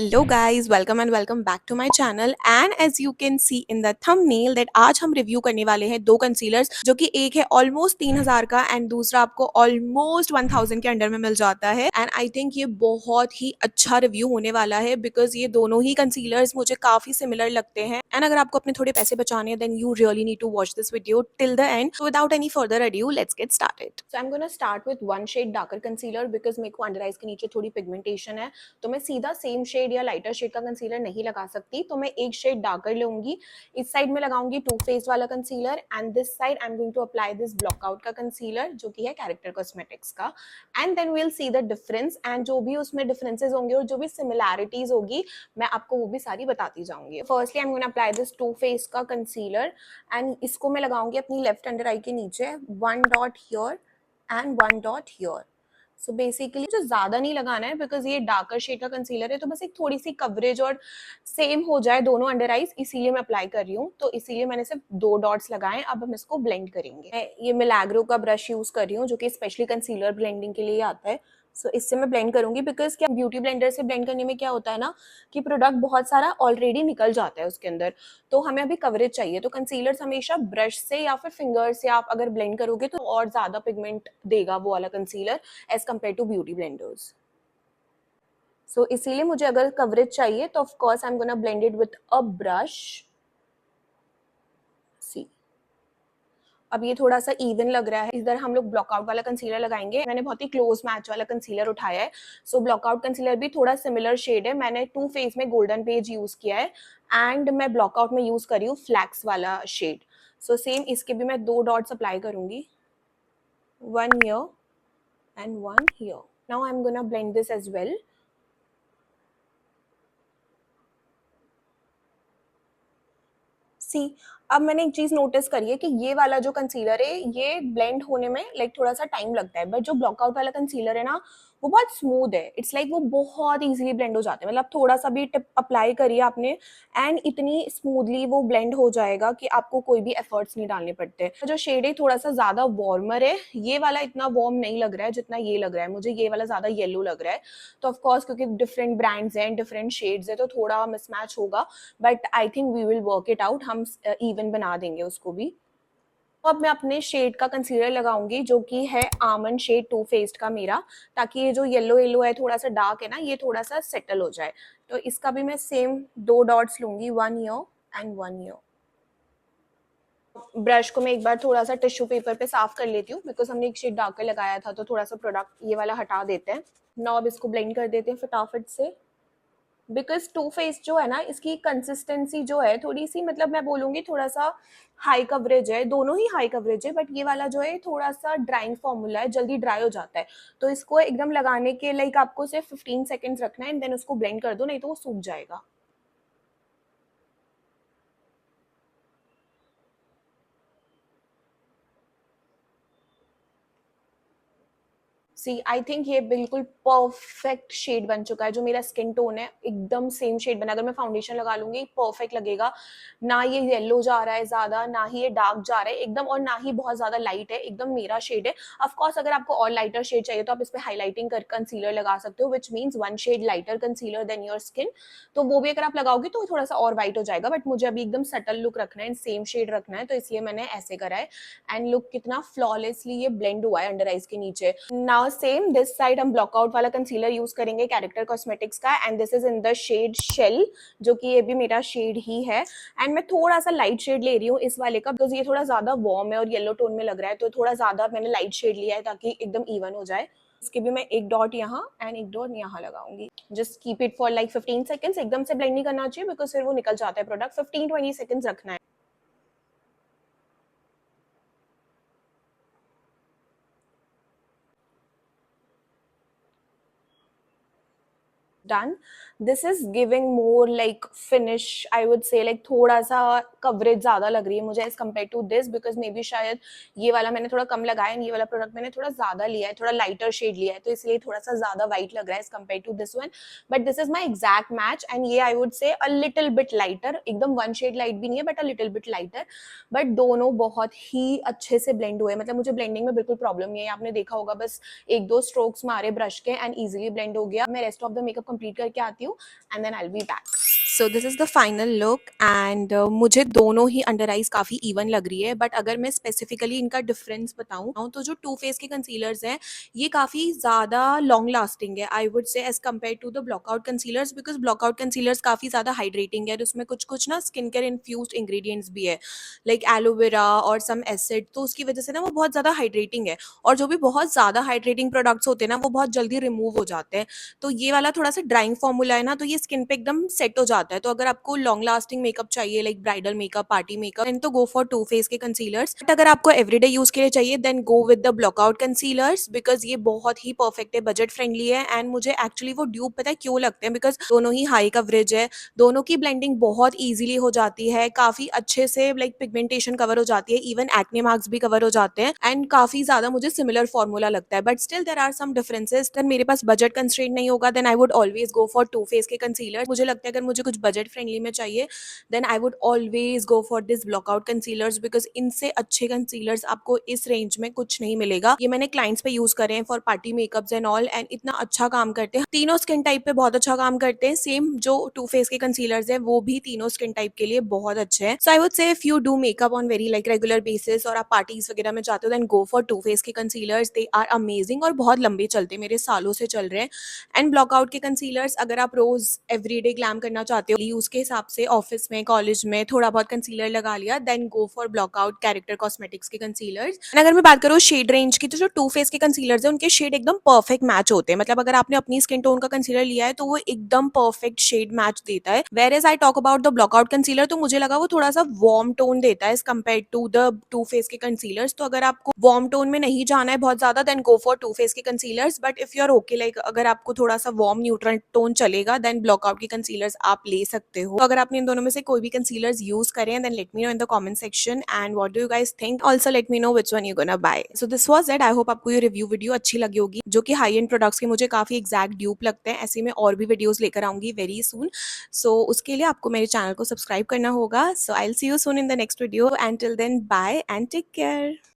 Hello guys, welcome and welcome back to my channel and as you can see in the thumbnail that आज हम review करने वाले हैं दो concealers जो कि एक है ऑलमोस्ट 3000 का एंड दूसरा आपको ऑलमोस्ट 1000 के अंडर में मिल जाता है एंड आई थिंक ये बहुत ही अच्छा रिव्यू होने वाला है बिकॉज ये दोनों ही कंसीलर्स मुझे काफी सिमिलर लगते हैं एंड अगर आपको अपने थोड़े पैसे बचाने हैं then you really need to watch this video till the end so without any further adieu let's get started. So I am gonna start with one shade darker concealer because मेरे को under eyes के नीचे थोड़ी pigmentation है तो मैं सीधा same shade या लाइटर शेड का कंसीलर नहीं लगा सकती तो मैं एक शेड डार्कर लूंगी। इस साइड में लगाऊंगी टू फेस वाला concealer and this side I am going to apply this blockout का कंसीलर जो कि है कैरेक्टर कॉस्मेटिक्स का and then we will see the difference and जो भी उसमें डिफरेंसेस होंगे और जो भी सिमिलैरिटीज होगी मैं आपको वो भी सारी बताती जाऊंगी। Firstly I am going to apply this too face का कंसीलर एंड इसको मैं लगाऊंगी अपनी लेफ्ट अंडर आई के नीचे, one dot here and one dot here. So basically जो ज्यादा नहीं लगाना है बिकॉज ये डार्कर शेड का कंसीलर है तो बस एक थोड़ी सी कवरेज और सेम हो जाए दोनों अंडर आईज इसीलिए मैं अप्लाई कर रही हूँ। तो इसीलिए मैंने सिर्फ दो डॉट्स लगाए। अब हम इसको ब्लेंड करेंगे। मैं ये मिलैग्रो का ब्रश यूज कर रही हूँ जो कि स्पेशली कंसीलर ब्लेंडिंग के लिए आता है। सो इससे मैं ब्लेंड करूंगी बिकॉज क्या ब्यूटी ब्लेंडर से ब्लेंड करने में क्या होता है ना कि प्रोडक्ट बहुत सारा ऑलरेडी निकल जाता है उसके अंदर, तो हमें अभी कवरेज चाहिए। तो कंसीलर हमेशा ब्रश से या फिर फिंगर से आप अगर ब्लेंड करोगे तो और ज्यादा पिगमेंट देगा वो वाला concealer as compare to beauty blenders. So इसीलिए मुझे अगर कवरेज चाहिए तो of course I am gonna blend it with a brush. See अब ये थोड़ा सा इवन लग रहा है। इधर हम लोग ब्लॉकआउट वाला कंसीलर लगाएंगे। मैंने बहुत ही क्लोज मैच वाला कंसीलर उठाया है। सो ब्लॉकआउट कंसीलर भी थोड़ा सिमिलर शेड है। मैंने टू फेस में गोल्डन पेज यूज किया है एंड मैं ब्लॉकआउट में यूज कर रही हूँ फ्लैक्स वाला शेड। सो सेम इसके भी मैं दो डॉट्स अप्लाई करूंगी, one here and one here. Now I am gonna blend this as well. See अब मैंने एक चीज नोटिस करी है कि ये वाला जो कंसीलर है ये ब्लेंड होने में लाइक थोड़ा सा टाइम लगता है, बट जो ब्लॉकआउट वाला कंसीलर है ना वो बहुत स्मूथ है। इट्स लाइक वो बहुत इजीली ब्लेंड हो जाते हैं। मतलब थोड़ा सा भी टिप अप्लाई करिए आपने एंड इतनी स्मूथली वो ब्लेंड हो जाएगा कि आपको कोई भी एफर्ट्स नहीं डालने पड़ते। जो शेड है थोड़ा सा ज्यादा वार्मर है। ये वाला इतना वार्म नहीं लग रहा है जितना ये लग रहा है मुझे। ये वाला ज्यादा येलो लग रहा है। तो ऑफकोर्स क्योंकि डिफरेंट ब्रांड्स हैं, डिफरेंट शेड्स है तो थोड़ा मिसमैच होगा, but I think we will work it out. हम इवन बना देंगे उसको भी। तो अब मैं अपने शेड का कंसीलर लगाऊंगी जो कि है आमंड शेड टू फेस्ड का मेरा, ताकि ये जो येलो येलो है थोड़ा सा डार्क है ना ये थोड़ा सा सेटल हो जाए। तो इसका भी मैं सेम दो डॉट्स लूंगी, one year and one year. Brush को मैं एक बार थोड़ा सा टिश्यू पेपर पे साफ कर लेती हूँ बिकॉज हमने एक शेड डार्कर लगाया था तो थोड़ा सा प्रोडक्ट ये वाला हटा देते हैं। नाउ अब इसको ब्लेंड कर देते हैं फटाफट से। बिकॉज टू फेस जो है ना इसकी कंसिस्टेंसी जो है थोड़ी सी, मतलब मैं बोलूंगी थोड़ा सा हाई कवरेज है। दोनों ही हाई कवरेज है बट ये वाला जो है थोड़ा सा ड्राइंग फॉर्मूला है, जल्दी ड्राई हो जाता है। तो इसको एकदम लगाने के लाइक आपको सिर्फ 15 सेकेंड्स रखना है एंड देन उसको ब्लेंड कर दो, नहीं तो वो सूख जाएगा। सी आई थिंक ये बिल्कुल परफेक्ट शेड बन चुका है। जो मेरा स्किन टोन है एकदम सेम शेड बना। अगर मैं फाउंडेशन लगा लूंगी परफेक्ट लगेगा। ना ये येलो जा रहा है ज्यादा, ना ही ये डार्क जा रहा है एकदम, और ना ही बहुत ज्यादा लाइट है, एकदम मेरा शेड है। ऑफ कोर्स अगर आपको और लाइटर शेड चाहिए तो आप इस पे हाईलाइटिंग कर कंसीलर लगा सकते हो, which means one shade lighter concealer then your skin. तो वो भी अगर आप लगाओगे तो थोड़ा सा और व्हाइट हो जाएगा, बट मुझे अभी एकदम सटल लुक रखना है, सेम शेड रखना है, तो इसलिए मैंने ऐसे करा है। एंड लुक कितना फ्लॉलेसली ये ब्लेंड हुआ है अंडर आइज के नीचे। नाउ सेम दिस साइड हम ब्लॉकआउट वाला कंसीलर यूज करेंगे कैरेक्टर कॉस्मेटिक्स का and this is in the shade shell जो कि ये भी मेरा शेड ही है। एंड मैं थोड़ा सा लाइट शेड ले रही हूँ इस वाले का बिकॉज ये थोड़ा ज्यादा वार्म है और येलो टोन में लग रहा है, तो थोड़ा ज्यादा मैंने लाइट शेड लिया है ताकि एकदम इवन हो जाए। इसके भी मैं एक डॉट यहाँ एंड एक डॉट यहाँ लगाऊंगी। Just keep it for like 15 seconds. एकदम से ब्लेंड नहीं करना चाहिए बिकॉज फिर वो निकल जाता है प्रोडक्ट। 15-20 सेकंड्स रखना है। done. This is giving more like finish, I would say, like थोड़ा सा कवरेज ज्यादा लग रही है मुझे as compare to this because maybe शायद ये वाला मैंने थोड़ा कम लगाया है, ये वाला प्रोडक्ट मैंने थोड़ा ज्यादा लिया है, थोड़ा लाइटर शेड लिया है, तो इसलिए थोड़ा सा ज्यादा व्हाइट लग रहा है as compare to this one. But this is my exact match and ये I would say a little bit lighter, एकदम वन शेड लाइट भी नहीं है but a little bit lighter. But दोनों बहुत ही अच्छे से ब्लेंड हुए, मतलब मुझे ब्लेंडिंग में बिल्कुल प्रॉब्लम नहीं है। आपने देखा होगा बस एक दो स्ट्रोक्स मारे ब्रश के एंड इजिली ब्लेंड हो गया। मैं rest of the makeup complete करके आती हूँ and then I will be back. So this is the final look and मुझे दोनों ही अंडर आइज़ काफ़ी इवन लग रही है, बट अगर मैं स्पेसिफिकली इनका डिफरेंस बताऊँ तो जो टू फेस के कंसीलर्स हैं ये काफ़ी ज़्यादा लॉन्ग लास्टिंग है I would say as compare to the blockout concealers, because blockout concealers काफ़ी ज़्यादा हाइड्रेटिंग है, उसमें कुछ कुछ ना स्किन केयर इन्फ्यूज्ड इंग्रेडिएंट्स भी है लाइक एलोवेरा और सम एसिड, तो उसकी वजह से ना वो बहुत ज़्यादा हाइड्रेटिंग है, और जो भी बहुत ज़्यादा हाइड्रेटिंग प्रोडक्ट्स होते हैं ना वो बहुत जल्दी रिमूव हो जाते हैं। तो ये वाला थोड़ा सा ड्राइंग फॉर्मूला है ना, तो ये स्किन पे एकदम सेट हो जाता है। तो अगर आपको लॉन्ग लास्टिंग मेकअप चाहिए like bridal makeup, party makeup, then तो गो फॉर टू फेस के कंसीलर्स। बट अगर आपको एवरीडे यूज के लिए चाहिए then go with the blockout concealers, because ये बहुत ही परफेक्ट है, बजट फ्रेंडली है, एंड मुझे एक्चुअली वो ड्यूब पता है क्यों लगते हैं, बिकॉज दोनों ही हाई कवरेज है, दोनों की ब्लेंडिंग बहुत ईजिली हो जाती है, काफी अच्छे से लाइक पिगमेंटेशन कवर हो जाती है, इवन एक्ने मार्क्स भी कवर हो जाते हैं, एंड काफी ज्यादा मुझे सिमिलर फॉर्मूला लगता है। But still there are some differences, then मेरे पास बजट कंस्ट्रेंट नहीं होगा, then I would always go for to face के कंसीलर। मुझे लगता है अगर मुझे कुछ बजट फ्रेंडली में चाहिए then I would always go for this blockout concealers, because इनसे अच्छे कंसीलर्स आपको इस रेंज में कुछ नहीं मिलेगा। ये मैंने क्लाइंट्स पे यूज करे हैं for party makeups and all, and इतना अच्छा काम करते हैं, तीनों स्किन टाइप पे बहुत अच्छा काम करते हैं। सेम जो टू फेस के कंसीलर्स है वो भी तीनों स्किन टाइप के लिए बहुत अच्छे हैं। So I would say if you do makeup on very like regular basis और आप पार्टीज वगैरह में जाते हो then go for to face के कंसीलर्स, दे आर अमेजिंग और बहुत लंबे चलते हैं, मेरे सालों से चल रहे हैं। एंड ब्लॉकआउट के कंसीलर्स अगर आप रोज एवरीडे ग्लैम करना चाहते हो उसके हिसाब से, ऑफिस में कॉलेज में थोड़ा बहुत कंसीलर लगा लिया, then go for blockout character cosmetics के कंसीलर्स। एंड अगर मैं बात करूँ शेड रेंज की, तो जो टू फेस के कंसीलर्स है उनके शेड एकदम परफेक्ट मैच होते हैं, मतलब अगर आपने अपनी स्किन टोन का कंसीलर लिया है तो वो एकदम परफेक्ट शेड मैच देता है। Whereas I talk about the blockout concealer, तो मुझे लगा वो थोड़ा सा वार्म टोन देता है as compare to the too face के कंसीलर्स। तो अगर आपको वार्म टोन में नहीं जाना है बहुत ज्यादा then go for to face के concealers, but if you are okay like अगर आपको थोड़ा सा वार्म न्यूट्रल टोन चलेगा देन ब्लॉकआउट के कंसीलर्स आप ले सकते हो। तो अगर आपने इन दोनों में से कोई भी कंसीलर्स यूज करें then let me know in the comment section, and what do you guys think, also let me know which one you gonna buy. So this was it, I hope आपको ये review video अच्छी लगी होगी, जो कि high and products के मुझे काफी एग्जैक्ट ड्यूप लगते हैं। ऐसे में और भी वीडियोस लेकर आऊंगी वेरी सून, सो उसके लिए आपको मेरे चैनल को सब्सक्राइब करना होगा। So I will see you soon in the next video, and till then bye and take care.